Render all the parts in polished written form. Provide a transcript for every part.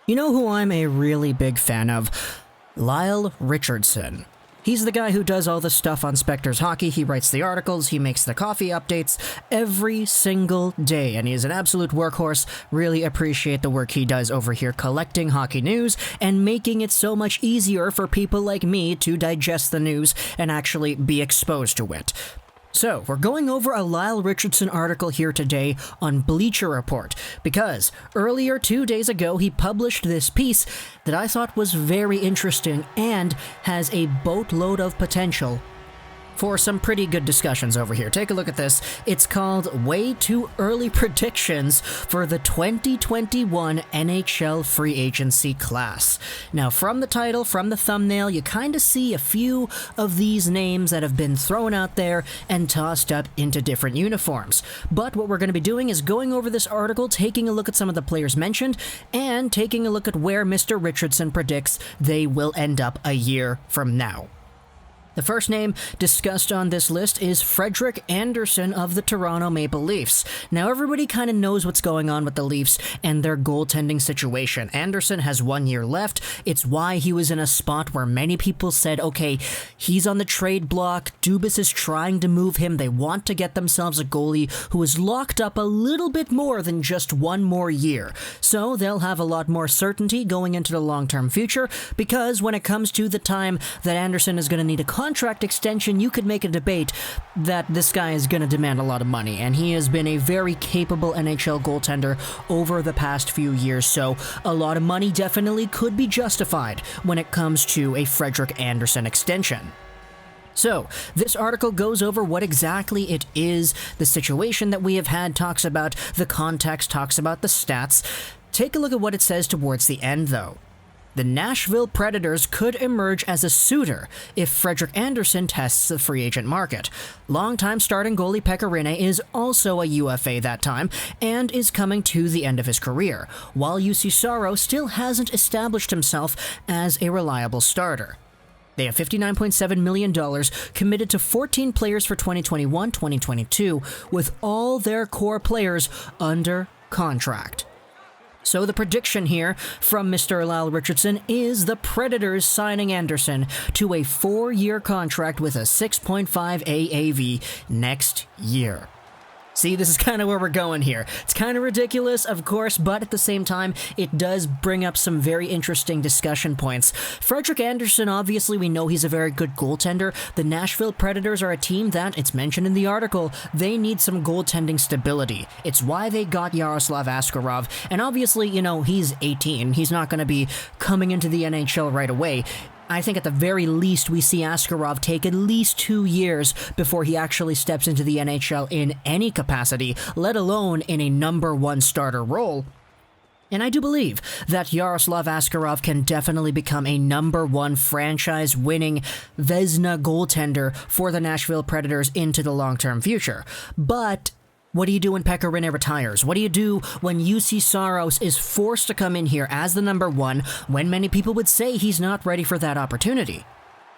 You know who I'm a really big fan of? Lyle Richardson. He's the guy who does all the stuff on Spectre's Hockey. He writes the articles, he makes the coffee updates every single day, and he is an absolute workhorse. Really appreciate the work he does over here collecting hockey news and making it so much easier for people like me to digest the news and actually be exposed to it. So, we're going over a Lyle Richardson article here today on Bleacher Report, because earlier 2 days ago he published this piece that I thought was very interesting and has a boatload of potential for some pretty good discussions over here. Take a look at this. It's called Way Too Early Predictions for the 2021 NHL Free Agency Class. Now, from the title, from the thumbnail, you kind of see a few of these names that have been thrown out there and tossed up into different uniforms. But what we're going to be doing is going over this article, taking a look at some of the players mentioned, and taking a look at where Mr. Richardson predicts they will end up a year from now. The first name discussed on this list is Frederik Andersen of the Toronto Maple Leafs. Now, everybody kind of knows what's going on with the Leafs and their goaltending situation. Andersen has 1 year left. It's why he was in a spot where many people said, okay, he's on the trade block. Dubas is trying to move him. They want to get themselves a goalie who is locked up a little bit more than just 1 more year. So they'll have a lot more certainty going into the long-term future, because when it comes to the time that Andersen is going to need a contract extension, you could make a debate that this guy is going to demand a lot of money, and he has been a very capable NHL goaltender over the past few years, so a lot of money definitely could be justified when it comes to a Frederik Andersen extension. So, this article goes over what exactly it is, the situation that we have had, talks about the context, talks about the stats. Take a look at what it says towards the end, though. The Nashville Predators could emerge as a suitor if Frederik Andersen tests the free agent market. Longtime starting goalie Pekka Rinne is also a UFA that time and is coming to the end of his career, while Juuse Saros still hasn't established himself as a reliable starter. They have $59.7 million committed to 14 players for 2021-2022, with all their core players under contract. So the prediction here from Mr. Lyle Richardson is the Predators signing Andersen to a 4-year contract with a 6.5 AAV next year. See, this is kind of where we're going here. It's kind of ridiculous, of course, but at the same time, it does bring up some very interesting discussion points. Frederik Andersen, obviously, we know he's a very good goaltender. The Nashville Predators are a team that, it's mentioned in the article, they need some goaltending stability. It's why they got Yaroslav Askarov, and obviously, you know, he's 18. He's not going to be coming into the NHL right away. I think at the very least we see Askarov take at least 2 years before he actually steps into the NHL in any capacity, let alone in a number 1 starter role. And I do believe that Yaroslav Askarov can definitely become a number 1 franchise-winning Vezina goaltender for the Nashville Predators into the long-term future. But what do you do when Pekka Rinne retires? What do you do when Juuse Saros is forced to come in here as the number 1 when many people would say he's not ready for that opportunity?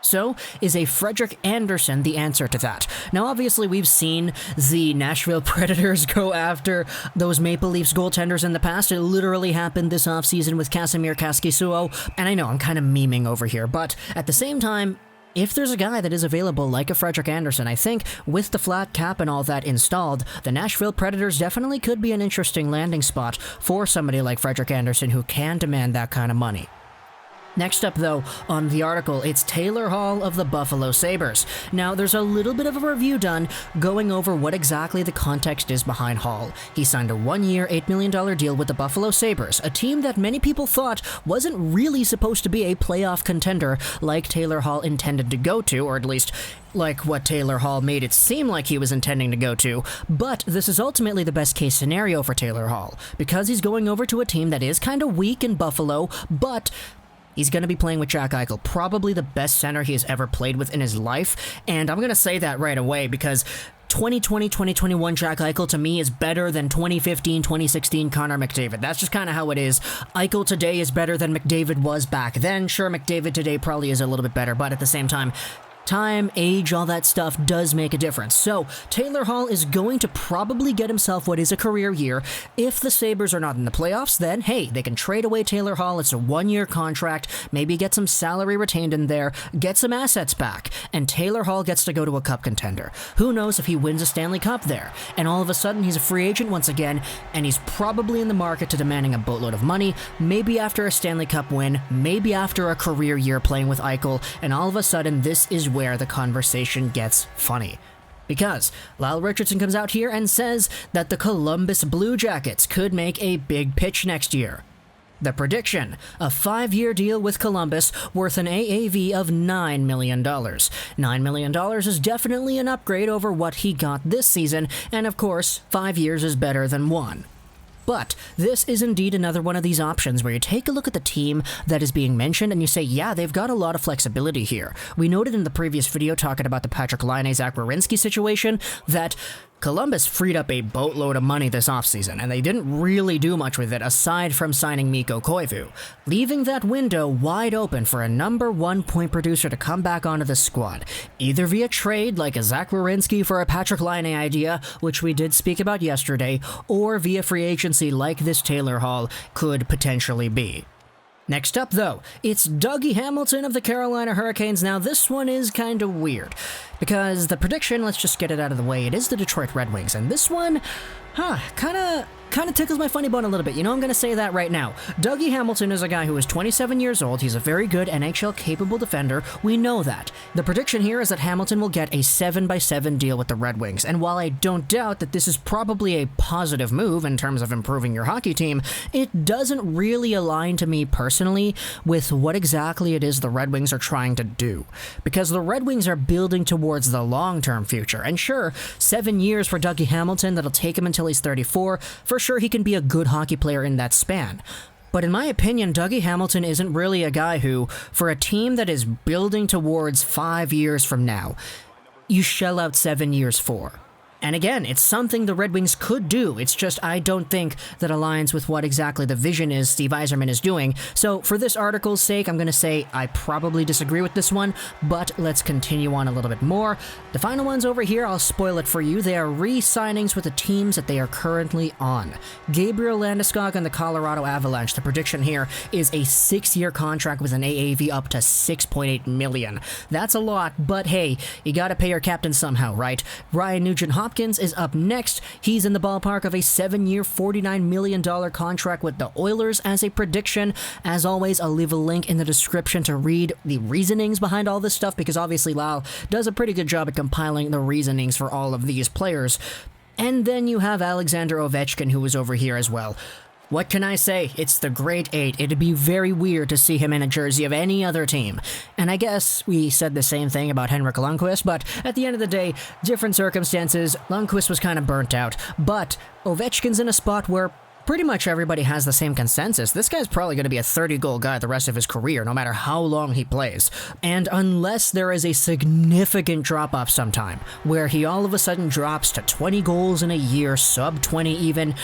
So, is a Frederik Andersen the answer to that? Now, obviously, we've seen the Nashville Predators go after those Maple Leafs goaltenders in the past. It literally happened this offseason with Casimir Kaskisuo, and I know I'm kind of memeing over here, but at the same time, if there's a guy that is available like a Frederik Andersen, I think with the flat cap and all that installed, the Nashville Predators definitely could be an interesting landing spot for somebody like Frederik Andersen who can demand that kind of money. Next up, though, on the article, it's Taylor Hall of the Buffalo Sabres. Now, there's a little bit of a review done going over what exactly the context is behind Hall. He signed a 1-year, $8 million deal with the Buffalo Sabres, a team that many people thought wasn't really supposed to be a playoff contender like Taylor Hall intended to go to, or at least like what Taylor Hall made it seem like he was intending to go to. But this is ultimately the best case scenario for Taylor Hall, because he's going over to a team that is kind of weak in Buffalo, but he's going to be playing with Jack Eichel, probably the best center he has ever played with in his life. And I'm going to say that right away because 2020-2021 Jack Eichel to me is better than 2015-2016 Connor McDavid. That's just kind of how it is. Eichel today is better than McDavid was back then. Sure, McDavid today probably is a little bit better, but at the same time, Time, age, all that stuff does make a difference. So, Taylor Hall is going to probably get himself what is a career year. If the Sabres are not in the playoffs, then hey, they can trade away Taylor Hall. It's a 1-year contract, maybe get some salary retained in there, get some assets back, and Taylor Hall gets to go to a cup contender. Who knows if he wins a Stanley Cup there? And all of a sudden, he's a free agent once again, and he's probably in the market to demanding a boatload of money, maybe after a Stanley Cup win, maybe after a career year playing with Eichel, and all of a sudden, this is where the conversation gets funny. Because Lyle Richardson comes out here and says that the Columbus Blue Jackets could make a big pitch next year. The prediction, a 5-year deal with Columbus worth an AAV of $9 million. $9 million is definitely an upgrade over what he got this season, and of course, 5 years is better than 1. But this is indeed another one of these options where you take a look at the team that is being mentioned and you say, yeah, they've got a lot of flexibility here. We noted in the previous video talking about the Patrick Laine-Zach Werenski situation that Columbus freed up a boatload of money this offseason, and they didn't really do much with it aside from signing Mikko Koivu, leaving that window wide open for a number 1 point producer to come back onto the squad, either via trade like a Zach Werenski for a Patrick Laine idea, which we did speak about yesterday, or via free agency like this Taylor Hall could potentially be. Next up, though, it's Dougie Hamilton of the Carolina Hurricanes. Now, this one is kind of weird, because the prediction, let's just get it out of the way, it is the Detroit Red Wings, and this one, kind of tickles my funny bone a little bit. You know, I'm going to say that right now. Dougie Hamilton is a guy who is 27 years old. He's a very good NHL-capable defender. We know that. The prediction here is that Hamilton will get a 7x7 deal with the Red Wings, and while I don't doubt that this is probably a positive move in terms of improving your hockey team, it doesn't really align to me personally with what exactly it is the Red Wings are trying to do. Because the Red Wings are building towards the long-term future, and sure, 7 years for Dougie Hamilton, that'll take him until he's 34. For sure, he can be a good hockey player in that span. But in my opinion, Dougie Hamilton isn't really a guy who, for a team that is building towards 5 years from now, you shell out 7 years for. And again, it's something the Red Wings could do. It's just I don't think that aligns with what exactly the vision is Steve Yzerman is doing. So for this article's sake, I'm going to say I probably disagree with this one, but let's continue on a little bit more. The final ones over here, I'll spoil it for you. They are re-signings with the teams that they are currently on. Gabriel Landeskog and the Colorado Avalanche. The prediction here is a 6-year contract with an AAV up to $6.8 million. That's a lot, but hey, you got to pay your captain somehow, right? Ryan Nugent-Hopkins is up next. He's in the ballpark of a 7-year, $49 million contract with the Oilers as a prediction. As always, I'll leave a link in the description to read the reasonings behind all this stuff, because obviously Lyle does a pretty good job at compiling the reasonings for all of these players. And then you have Alexander Ovechkin, who is over here as well. What can I say? It's the Great Eight. It'd be very weird to see him in a jersey of any other team. And I guess we said the same thing about Henrik Lundqvist, but at the end of the day, different circumstances. Lundqvist was kind of burnt out, but Ovechkin's in a spot where pretty much everybody has the same consensus. This guy's probably going to be a 30-goal guy the rest of his career, no matter how long he plays. And unless there is a significant drop-off sometime, where he all of a sudden drops to 20 goals in a year, sub-20 even,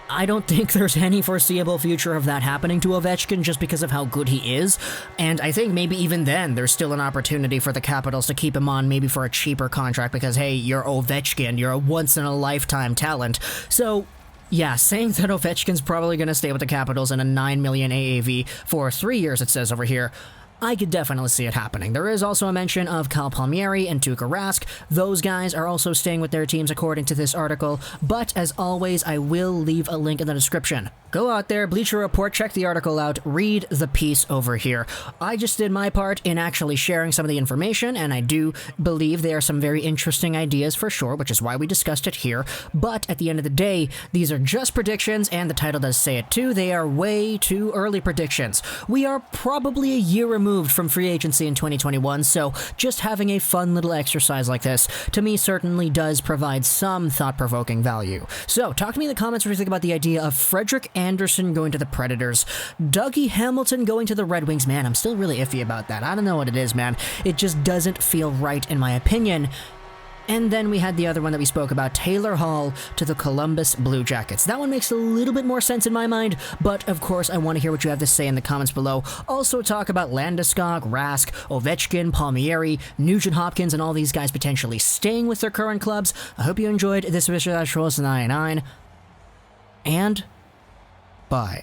I don't think there's any foreseeable future of that happening to Ovechkin just because of how good he is, and I think maybe even then there's still an opportunity for the Capitals to keep him on maybe for a cheaper contract because, hey, you're Ovechkin, you're a once-in-a-lifetime talent. So yeah, saying that Ovechkin's probably going to stay with the Capitals in a $9 million AAV for 3 years, it says over here, I could definitely see it happening. There is also a mention of Kyle Palmieri and Tuukka Rask. Those guys are also staying with their teams according to this article, but as always, I will leave a link in the description. Go out there, Bleacher Report, check the article out, read the piece over here. I just did my part in actually sharing some of the information, and I do believe there are some very interesting ideas for sure, which is why we discussed it here, but at the end of the day, these are just predictions, and the title does say it too. They are way too early predictions. We are probably a year removed from free agency in 2021, so just having a fun little exercise like this, to me, certainly does provide some thought-provoking value. So, talk to me in the comments what you think about the idea of Frederik Andersen going to the Predators, Dougie Hamilton going to the Red Wings. Man, I'm still really iffy about that. I don't know what it is, man. It just doesn't feel right in my opinion. And then we had the other one that we spoke about, Taylor Hall to the Columbus Blue Jackets. That one makes a little bit more sense in my mind, but of course I want to hear what you have to say in the comments below. Also talk about Landeskog, Rask, Ovechkin, Palmieri, Nugent-Hopkins, and all these guys potentially staying with their current clubs. I hope you enjoyed this Bleacher Report 99, and bye.